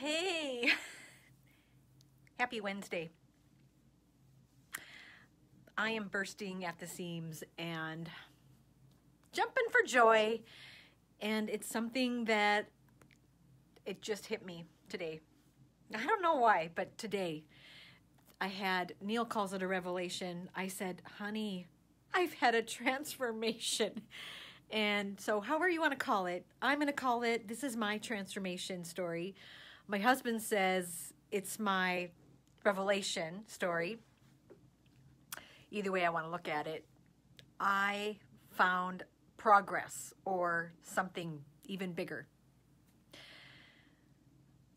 Hey, happy Wednesday. I am bursting at the seams and jumping for joy, and it's something that it just hit me today. I don't know why, but today Neil calls it a revelation. I said, honey, I've had a transformation. And so however you want to call it, I'm going to call it, this is my transformation story. My husband says it's my revelation story. Either way I want to look at it, I found progress or something even bigger.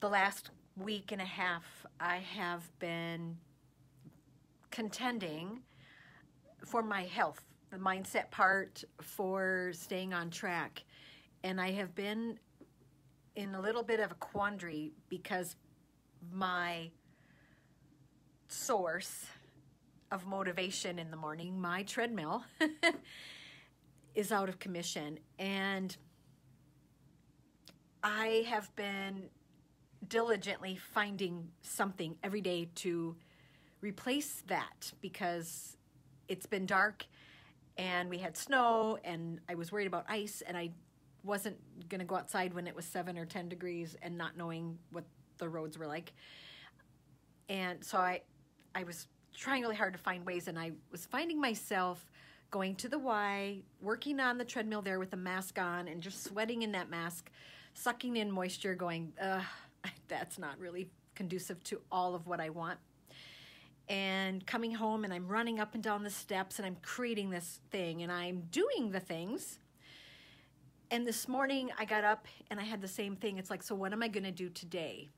The last week and a half, I have been contending for my health, the mindset part, for staying on track. And I have been in a little bit of a quandary because my source of motivation in the morning, my treadmill, is out of commission. And I have been diligently finding something every day to replace that because it's been dark and we had snow and I was worried about ice, and I wasn't going to go outside when it was 7 or 10 degrees and not knowing what the roads were like. And so I was trying really hard to find ways, and I was finding myself going to the Y, working on the treadmill there with a mask on and just sweating in that mask, sucking in moisture, going, that's not really conducive to all of what I want. And coming home and I'm running up and down the steps and I'm creating this thing and I'm doing the things. And this morning I got up and I had the same thing. It's like, so what am I going to do today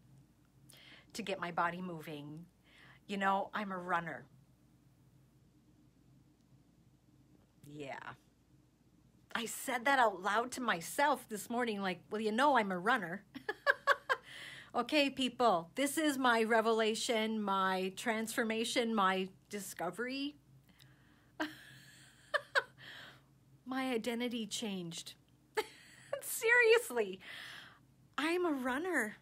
to get my body moving? You know, I'm a runner. Yeah. I said that out loud to myself this morning, like, well, you know, I'm a runner. Okay, people, this is my revelation, my transformation, my discovery. My identity changed. Seriously, I'm a runner.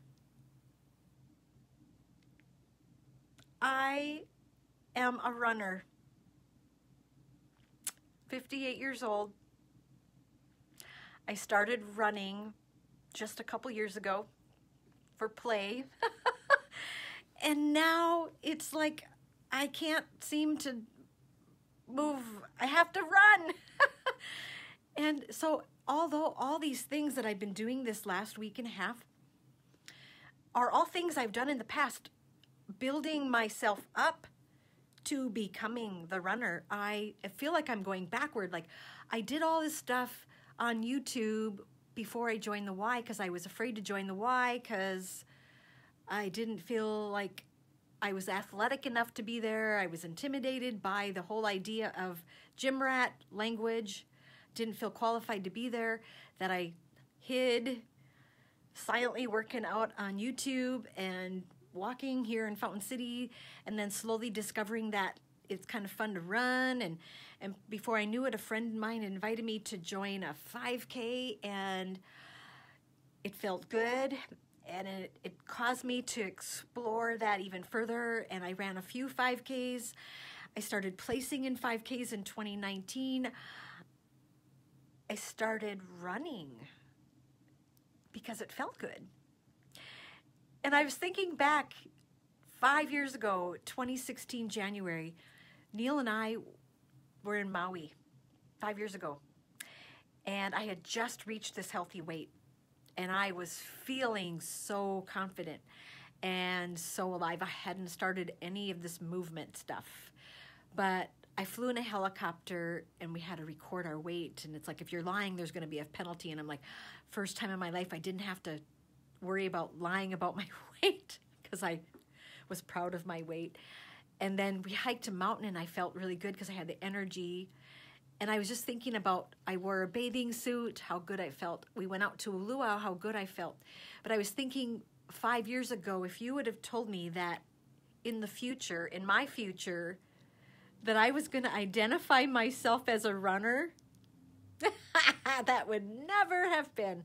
I am a runner. 58 years old. I started running just a couple years ago for play. And now it's like I can't seem to move. I have to run. And so although all these things that I've been doing this last week and a half are all things I've done in the past, building myself up to becoming the runner, I feel like I'm going backward. Like, I did all this stuff on YouTube before I joined the Y because I was afraid to join the Y because I didn't feel like I was athletic enough to be there. I was intimidated by the whole idea of gym rat language. Didn't feel qualified to be there. That I hid, silently working out on YouTube and walking here in Fountain City, and then slowly discovering that it's kind of fun to run. And before I knew it, a friend of mine invited me to join a 5K, and it felt good. And it caused me to explore that even further. And I ran a few 5Ks. I started placing in 5Ks in 2019. I started running because it felt good. And I was thinking back 5 years ago, 2016, January, Neil and I were in Maui 5 years ago. And I had just reached this healthy weight. And I was feeling so confident and so alive. I hadn't started any of this movement stuff. But I flew in a helicopter and we had to record our weight. And it's like, if you're lying, there's going to be a penalty. And I'm like, first time in my life, I didn't have to worry about lying about my weight because I was proud of my weight. And then we hiked a mountain and I felt really good because I had the energy. And I was just thinking about, I wore a bathing suit, how good I felt. We went out to a luau, how good I felt. But I was thinking 5 years ago, if you would have told me that in the future, in my future, that I was going to identify myself as a runner, that would never have been.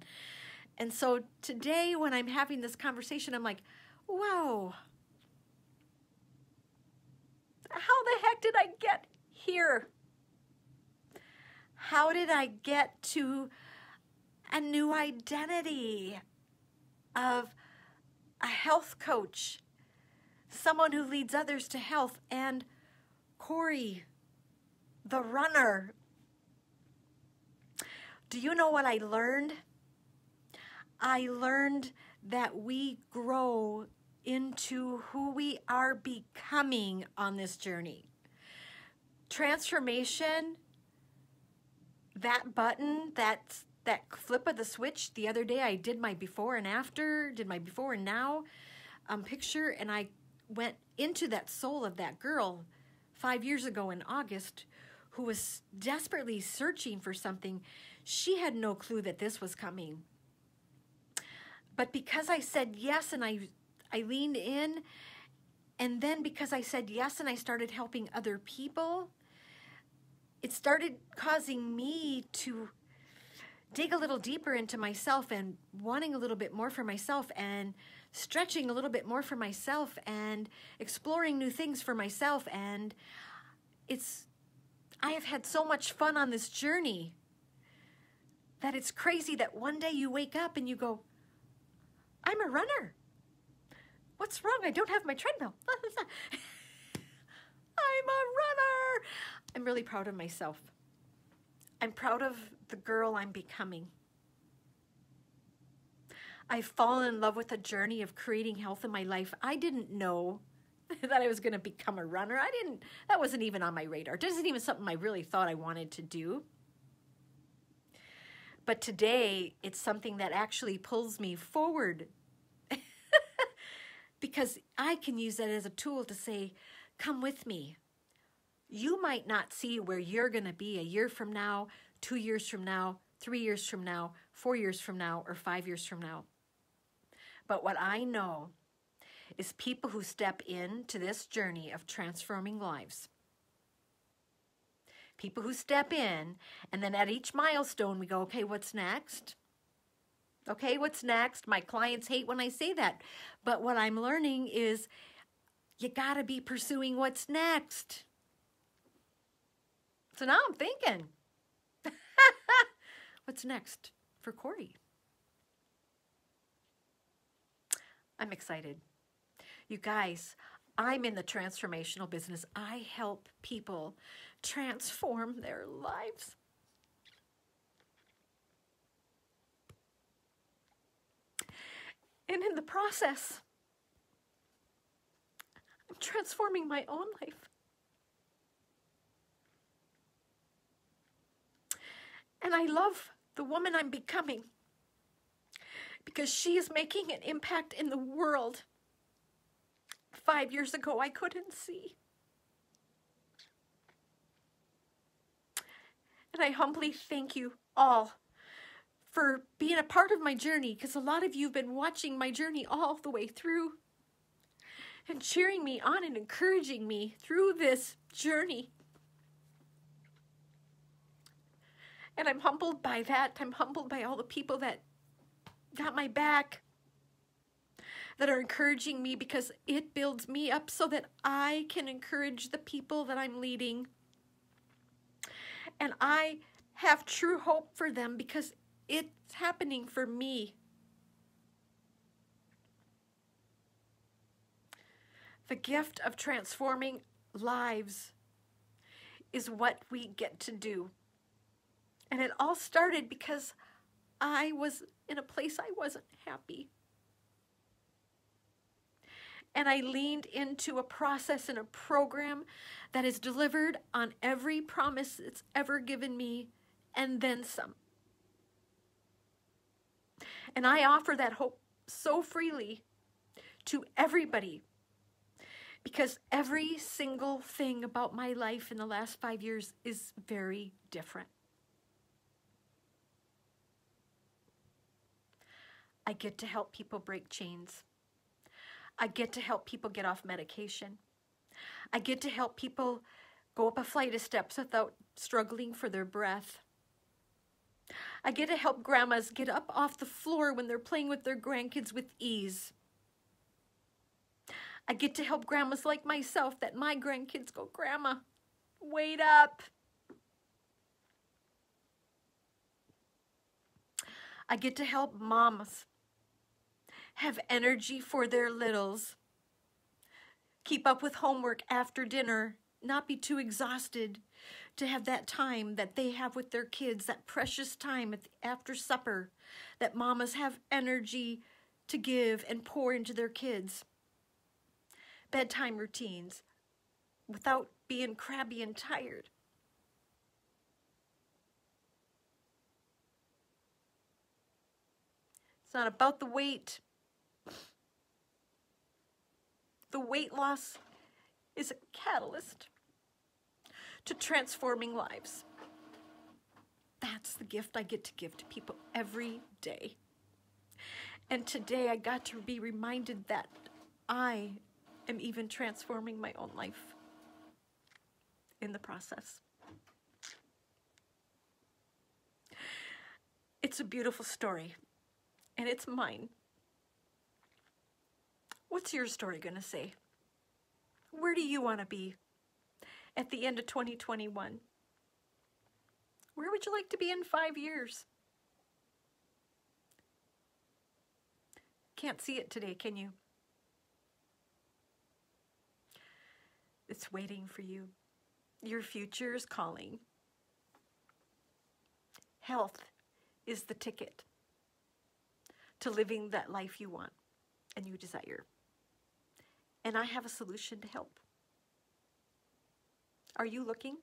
And so today when I'm having this conversation, I'm like, wow, how the heck did I get here? How did I get to a new identity of a health coach, someone who leads others to health, and Corey, the runner? Do you know what I learned? I learned that we grow into who we are becoming on this journey. Transformation, that button, that flip of the switch. The other day I did my before and after, did my before and now picture, and I went into that soul of that girl 5 years ago in August who was desperately searching for something. She had no clue that this was coming. But because I said yes and I leaned in, and then because I said yes and I started helping other people, it started causing me to dig a little deeper into myself and wanting a little bit more for myself and stretching a little bit more for myself and exploring new things for myself. And I have had so much fun on this journey that it's crazy that one day you wake up and you go, I'm a runner. What's wrong? I don't have my treadmill. I'm a runner. I'm really proud of myself. I'm proud of the girl I'm becoming. I've fallen in love with the journey of creating health in my life. I didn't know that I was going to become a runner. That wasn't even on my radar. It isn't even something I really thought I wanted to do. But today, it's something that actually pulls me forward because I can use that as a tool to say, come with me. You might not see where you're going to be a year from now, 2 years from now, 3 years from now, 4 years from now, or 5 years from now. But what I know is people who step into this journey of transforming lives. People who step in, and then at each milestone, we go, okay, what's next? Okay, what's next? My clients hate when I say that. But what I'm learning is you got to be pursuing what's next. So now I'm thinking, what's next for Corey? I'm excited. You guys, I'm in the transformational business. I help people transform their lives. And in the process, I'm transforming my own life. And I love the woman I'm becoming because she is making an impact in the world 5 years ago I couldn't see. And I humbly thank you all for being a part of my journey, because a lot of you have been watching my journey all the way through and cheering me on and encouraging me through this journey. And I'm humbled by that. I'm humbled by all the people that got my back, that are encouraging me, because it builds me up so that I can encourage the people that I'm leading. And I have true hope for them because it's happening for me. The gift of transforming lives is what we get to do. And it all started because I was in a place I wasn't happy. And I leaned into a process and a program that has delivered on every promise it's ever given me, and then some. And I offer that hope so freely to everybody, because every single thing about my life in the last 5 years is very different. I get to help people break chains. I get to help people get off medication. I get to help people go up a flight of steps without struggling for their breath. I get to help grandmas get up off the floor when they're playing with their grandkids with ease. I get to help grandmas like myself that my grandkids go, "Grandma, wait up." I get to help moms have energy for their littles, keep up with homework after dinner, not be too exhausted, to have that time that they have with their kids, that precious time after supper, that mamas have energy to give and pour into their kids. Bedtime routines without being crabby and tired. It's not about the weight. The weight loss is a catalyst to transforming lives. That's the gift I get to give to people every day. And today I got to be reminded that I am even transforming my own life in the process. It's a beautiful story, and it's mine. What's your story going to say? Where do you want to be at the end of 2021? Where would you like to be in 5 years? Can't see it today, can you? It's waiting for you. Your future is calling. Health is the ticket to living that life you want and you desire. And I have a solution to help. Are you looking?